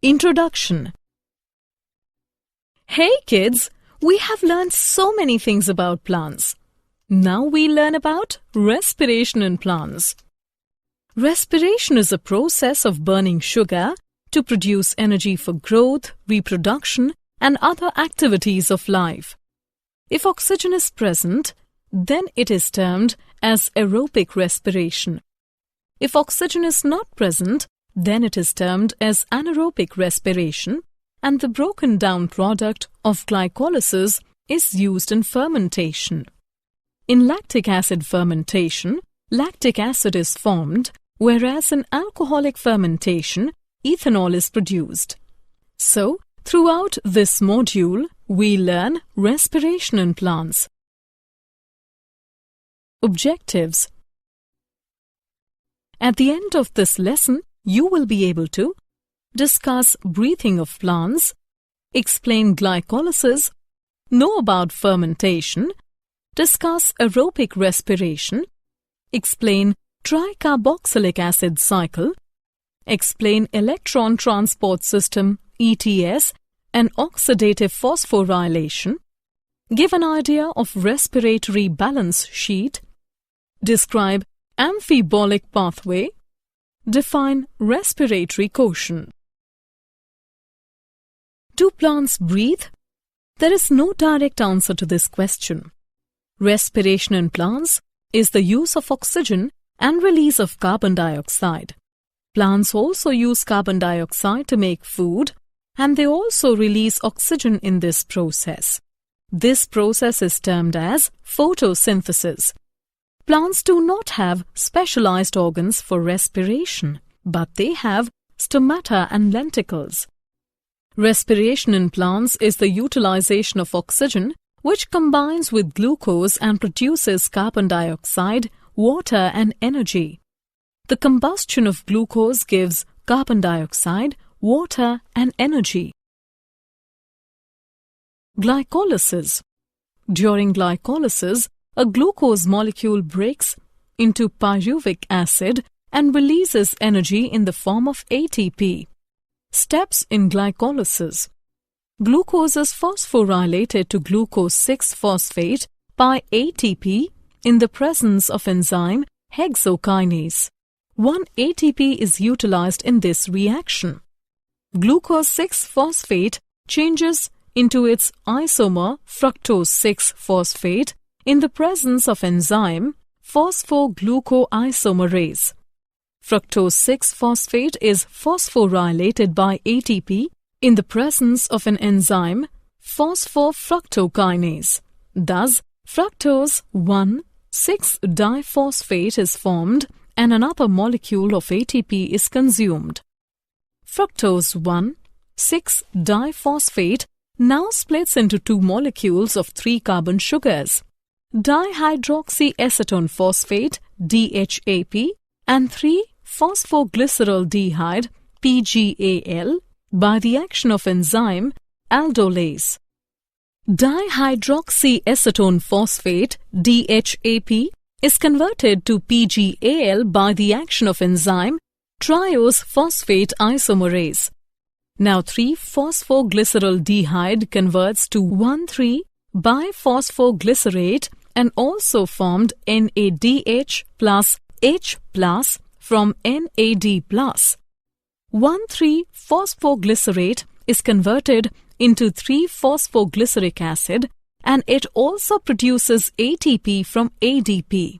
Introduction. Hey kids, we have learned so many things about plants. Now we learn about respiration in plants. Respiration is a process of burning sugar to produce energy for growth, reproduction, and other activities of life. If oxygen is present, then it is termed as aerobic respiration. If oxygen is not present, then it is termed as anaerobic respiration, and the broken down product of glycolysis is used in fermentation. In lactic acid fermentation, lactic acid is formed, whereas in alcoholic fermentation, ethanol is produced. So, throughout this module, we learn respiration in plants. Objectives. At the end of this lesson, you will be able to discuss breathing of plants, explain glycolysis, know about fermentation, discuss aerobic respiration, explain tricarboxylic acid cycle, explain electron transport system ETS and oxidative phosphorylation, give an idea of respiratory balance sheet, describe amphibolic pathway, define respiratory quotient. Do plants breathe? There is no direct answer to this question. Respiration in plants is the use of oxygen and release of carbon dioxide. Plants also use carbon dioxide to make food, and they also release oxygen in this process. This process is termed as photosynthesis. Plants do not have specialized organs for respiration, but they have stomata and lenticles. Respiration in plants is the utilization of oxygen, which combines with glucose and produces carbon dioxide, water, and energy. The combustion of glucose gives carbon dioxide, water, and energy. Glycolysis. During glycolysis, a glucose molecule breaks into pyruvic acid and releases energy in the form of ATP. Steps in glycolysis. Glucose is phosphorylated to glucose 6-phosphate by ATP in the presence of enzyme hexokinase. 1 ATP is utilized in this reaction. Glucose 6-phosphate changes into its isomer fructose 6-phosphate in the presence of enzyme phosphoglucoisomerase. Fructose 6-phosphate is phosphorylated by ATP in the presence of an enzyme phosphofructokinase. Thus, fructose 1,6-diphosphate is formed and another molecule of ATP is consumed. Fructose 1,6-diphosphate now splits into two molecules of 3-carbon sugars, dihydroxyacetone phosphate DHAP and 3-phosphoglyceraldehyde PGAL by the action of enzyme aldolase. Dihydroxyacetone phosphate DHAP is converted to PGAL by the action of enzyme triose phosphate isomerase. Now 3-phosphoglyceraldehyde converts to 1,3-biphosphoglycerate and also formed NADH plus H plus from NAD plus. 1,3-phosphoglycerate is converted into 3-phosphoglyceric acid and it also produces ATP from ADP.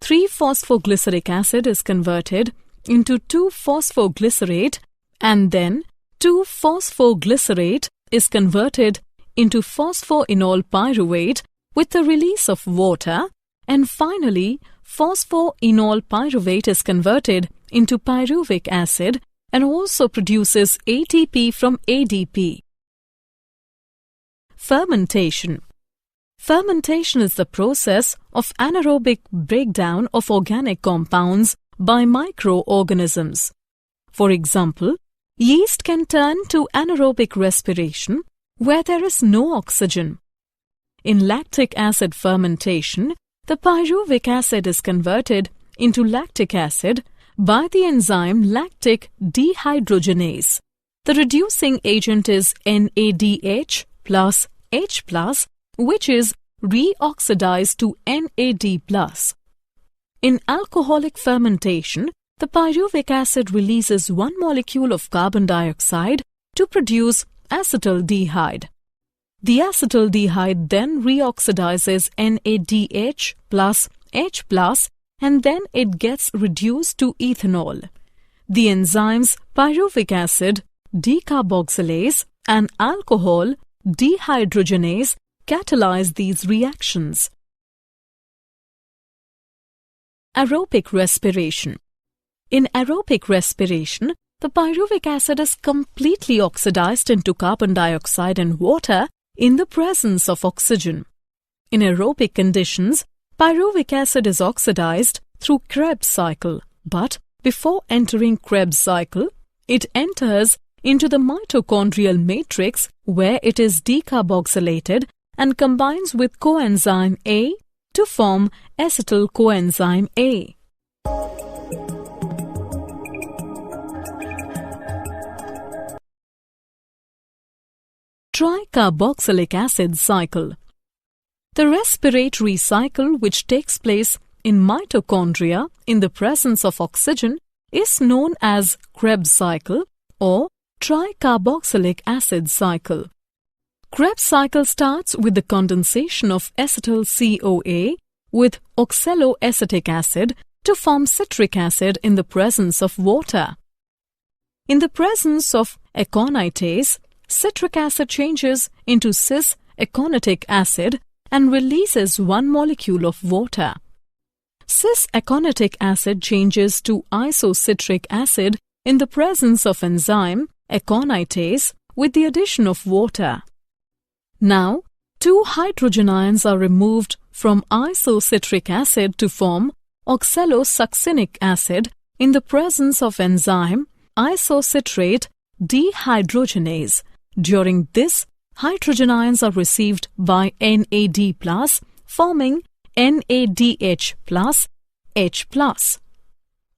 3-phosphoglyceric acid is converted into 2-phosphoglycerate and then 2-phosphoglycerate is converted into phosphoenol pyruvate with the release of water, and finally phosphoenol pyruvate is converted into pyruvic acid and also produces ATP from ADP. Fermentation. Fermentation is the process of anaerobic breakdown of organic compounds by microorganisms. For example, yeast can turn to anaerobic respiration where there is no oxygen. In lactic acid fermentation, the pyruvic acid is converted into lactic acid by the enzyme lactic dehydrogenase. The reducing agent is NADH plus H+, which is reoxidized to NAD+. In alcoholic fermentation, the pyruvic acid releases one molecule of carbon dioxide to produce acetaldehyde. The acetaldehyde then reoxidizes NADH plus H+, and then it gets reduced to ethanol. The enzymes pyruvic acid, decarboxylase, and alcohol, dehydrogenase, catalyze these reactions. Aerobic respiration. In aerobic respiration, the pyruvic acid is completely oxidized into carbon dioxide and water in the presence of oxygen. In aerobic conditions, pyruvic acid is oxidized through Krebs cycle, but before entering Krebs cycle, it enters into the mitochondrial matrix where it is decarboxylated and combines with coenzyme A to form acetyl coenzyme A. Tricarboxylic acid cycle. The respiratory cycle, which takes place in mitochondria in the presence of oxygen, is known as Krebs cycle or tricarboxylic acid cycle. Krebs cycle starts with the condensation of acetyl CoA with oxaloacetic acid to form citric acid in the presence of water. In the presence of aconitase, citric acid changes into cis-aconitic acid and releases one molecule of water. Cis-aconitic acid changes to isocitric acid in the presence of enzyme aconitase with the addition of water. Now, two hydrogen ions are removed from isocitric acid to form oxalosuccinic acid in the presence of enzyme isocitrate dehydrogenase. During this, hydrogen ions are received by NAD+, forming NADH plus H+.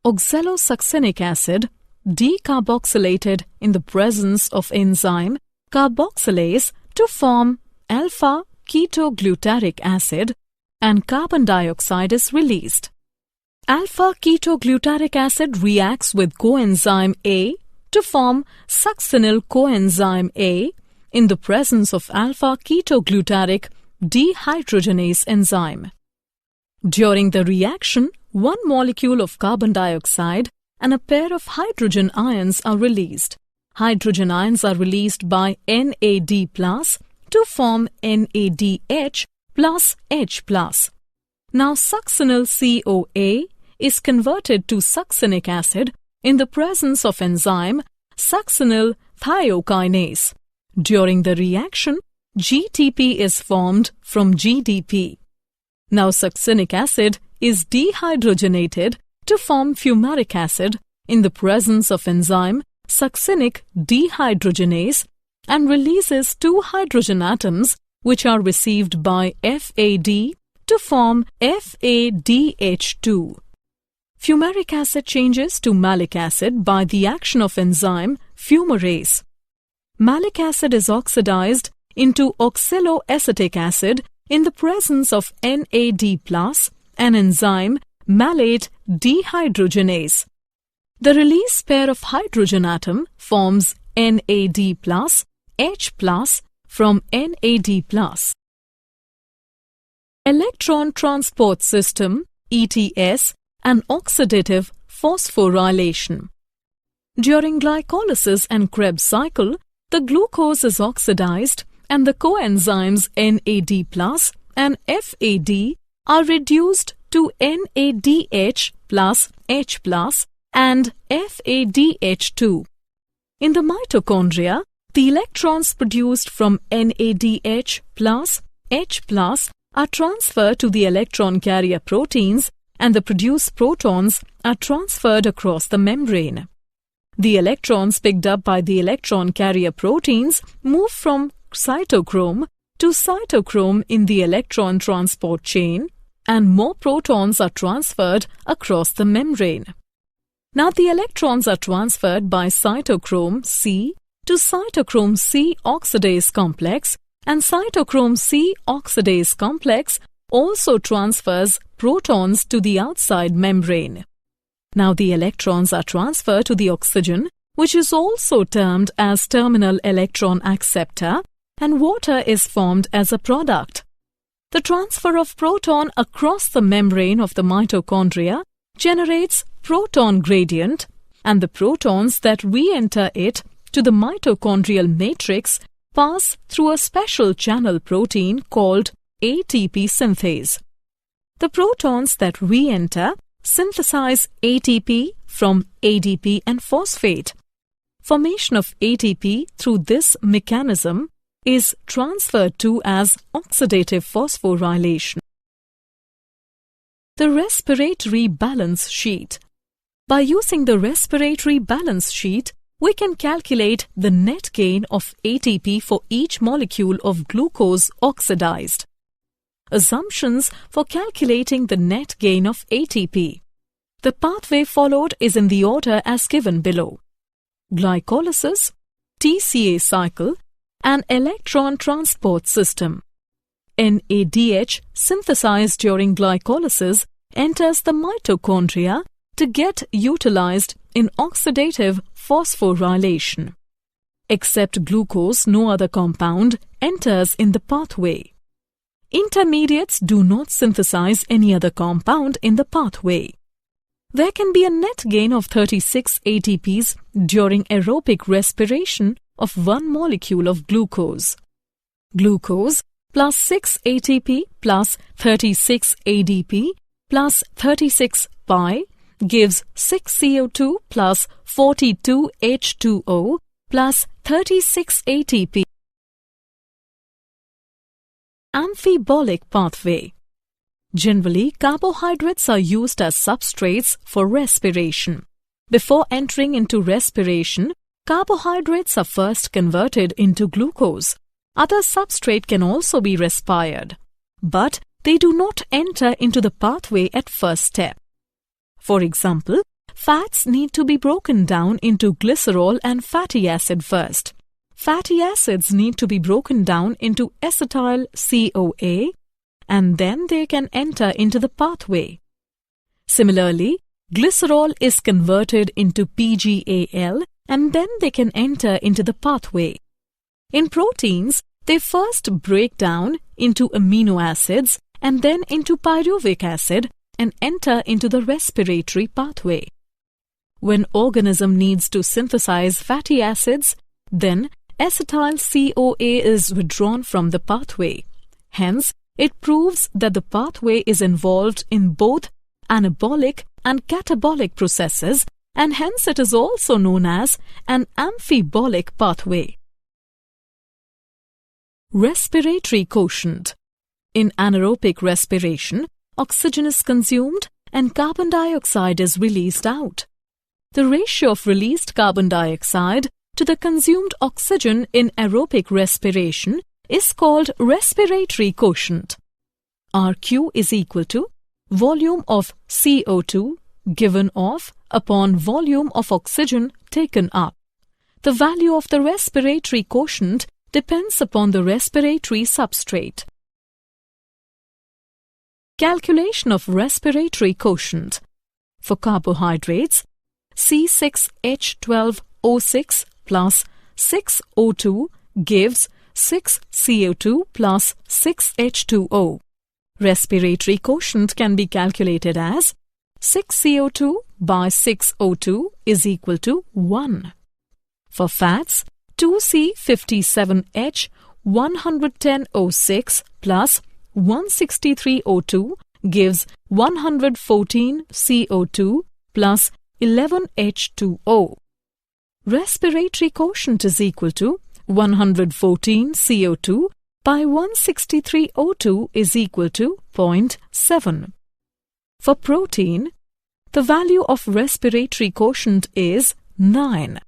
Oxalosuccinic acid decarboxylated in the presence of enzyme carboxylase to form alpha-ketoglutaric acid, and carbon dioxide is released. Alpha-ketoglutaric acid reacts with coenzyme A to form succinyl coenzyme A in the presence of alpha-ketoglutaric dehydrogenase enzyme. During the reaction, one molecule of carbon dioxide and a pair of hydrogen ions are released. Hydrogen ions are released by NAD+ to form NADH plus H+. Now succinyl CoA is converted to succinic acid in the presence of enzyme succinyl thiokinase. During the reaction, GTP is formed from GDP. Now succinic acid is dehydrogenated to form fumaric acid in the presence of enzyme succinic dehydrogenase and releases two hydrogen atoms which are received by FAD to form FADH2. Fumaric acid changes to malic acid by the action of enzyme fumarase. Malic acid is oxidized into oxaloacetic acid in the presence of NAD+ and enzyme malate dehydrogenase. The release pair of hydrogen atom forms NAD+, H+ from NAD+. Electron transport system, ETS, and oxidative phosphorylation. During glycolysis and Krebs cycle, the glucose is oxidized and the coenzymes NAD+ and FAD are reduced to NADH plus H+ and FADH2. In the mitochondria, the electrons produced from NADH plus H+ are transferred to the electron carrier proteins and the produced protons are transferred across the membrane. The electrons picked up by the electron carrier proteins move from cytochrome to cytochrome in the electron transport chain, and more protons are transferred across the membrane. Now the electrons are transferred by cytochrome C to cytochrome C oxidase complex, and cytochrome C oxidase complex also transfers protons to the outside membrane. Now the electrons are transferred to the oxygen, which is also termed as terminal electron acceptor, and water is formed as a product. The transfer of proton across the membrane of the mitochondria generates proton gradient, and the protons that re-enter it to the mitochondrial matrix pass through a special channel protein called ATP synthase. The protons that re-enter synthesize ATP from ADP and phosphate. Formation of ATP through this mechanism is transferred to as oxidative phosphorylation. The respiratory balance sheet. By using the respiratory balance sheet, we can calculate the net gain of ATP for each molecule of glucose oxidized. Assumptions for calculating the net gain of ATP. The pathway followed is in the order as given below. Glycolysis, TCA cycle, and electron transport system. NADH synthesized during glycolysis enters the mitochondria to get utilized in oxidative phosphorylation. Except glucose, no other compound enters in the pathway. Intermediates do not synthesize any other compound in the pathway. There can be a net gain of 36 ATPs during aerobic respiration of one molecule of glucose. Glucose plus 6 ATP plus 36 ADP plus 36 pi gives 6 CO2 plus 42 H2O plus 36 ATP. Amphibolic pathway. Generally, carbohydrates are used as substrates for respiration. Before entering into respiration, carbohydrates are first converted into glucose. Other substrate can also be respired, but they do not enter into the pathway at first step. For example, fats need to be broken down into glycerol and fatty acid first. Fatty acids need to be broken down into acetyl CoA, and then they can enter into the pathway. Similarly, glycerol is converted into PgAl, and then they can enter into the pathway. In proteins, they first break down into amino acids and then into pyruvic acid and enter into the respiratory pathway. When organism needs to synthesize fatty acids, then acetyl CoA is withdrawn from the pathway. Hence, it proves that the pathway is involved in both anabolic and catabolic processes, and hence it is also known as an amphibolic pathway. Respiratory quotient. In anaerobic respiration, oxygen is consumed and carbon dioxide is released out. The ratio of released carbon dioxide to the consumed oxygen in aerobic respiration is called respiratory quotient. RQ is equal to volume of CO2 given off upon volume of oxygen taken up. The value of the respiratory quotient depends upon the respiratory substrate. Calculation of respiratory quotient. For carbohydrates, C6H12O6 plus 6O2 gives 6 CO2 plus 6 H2O. Respiratory quotient can be calculated as 6 CO2 by 6 O2 is equal to 1. For fats, 2C57H 110O6 plus 163O2 gives 114 CO2 plus 11 H2O. Respiratory quotient is equal to 114 CO2 by 163 O2 is equal to 0.7. For protein, the value of respiratory quotient is 9.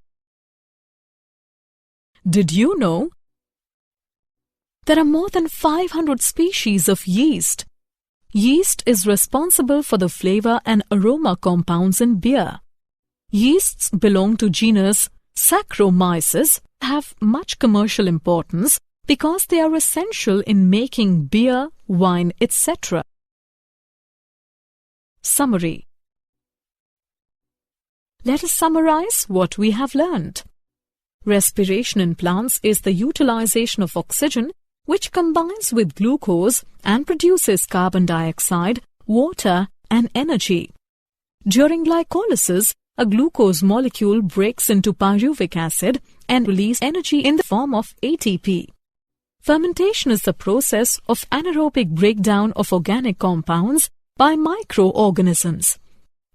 Did you know? There are more than 500 species of yeast. Yeast is responsible for the flavor and aroma compounds in beer. Yeasts belong to genus Saccharomyces have much commercial importance because they are essential in making beer, wine, etc. Summary. Let us summarize what we have learned. Respiration in plants is the utilization of oxygen which combines with glucose and produces carbon dioxide, water, and energy. During glycolysis, a glucose molecule breaks into pyruvic acid and releases energy in the form of ATP. Fermentation is the process of anaerobic breakdown of organic compounds by microorganisms.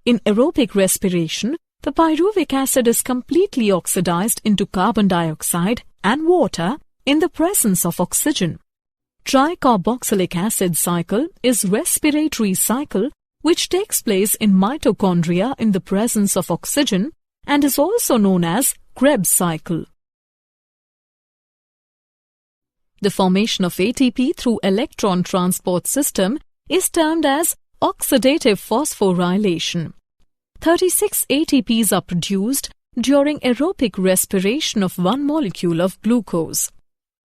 In aerobic respiration, the pyruvic acid is completely oxidized into carbon dioxide and water in the presence of oxygen. Tricarboxylic acid cycle is respiratory cycle which takes place in mitochondria in the presence of oxygen and is also known as Krebs cycle. The formation of ATP through electron transport system is termed as oxidative phosphorylation. 36 ATPs are produced during aerobic respiration of one molecule of glucose.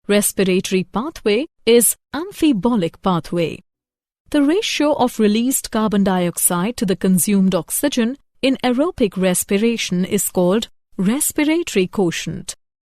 Respiratory pathway is amphibolic pathway. The ratio of released carbon dioxide to the consumed oxygen in aerobic respiration is called respiratory quotient.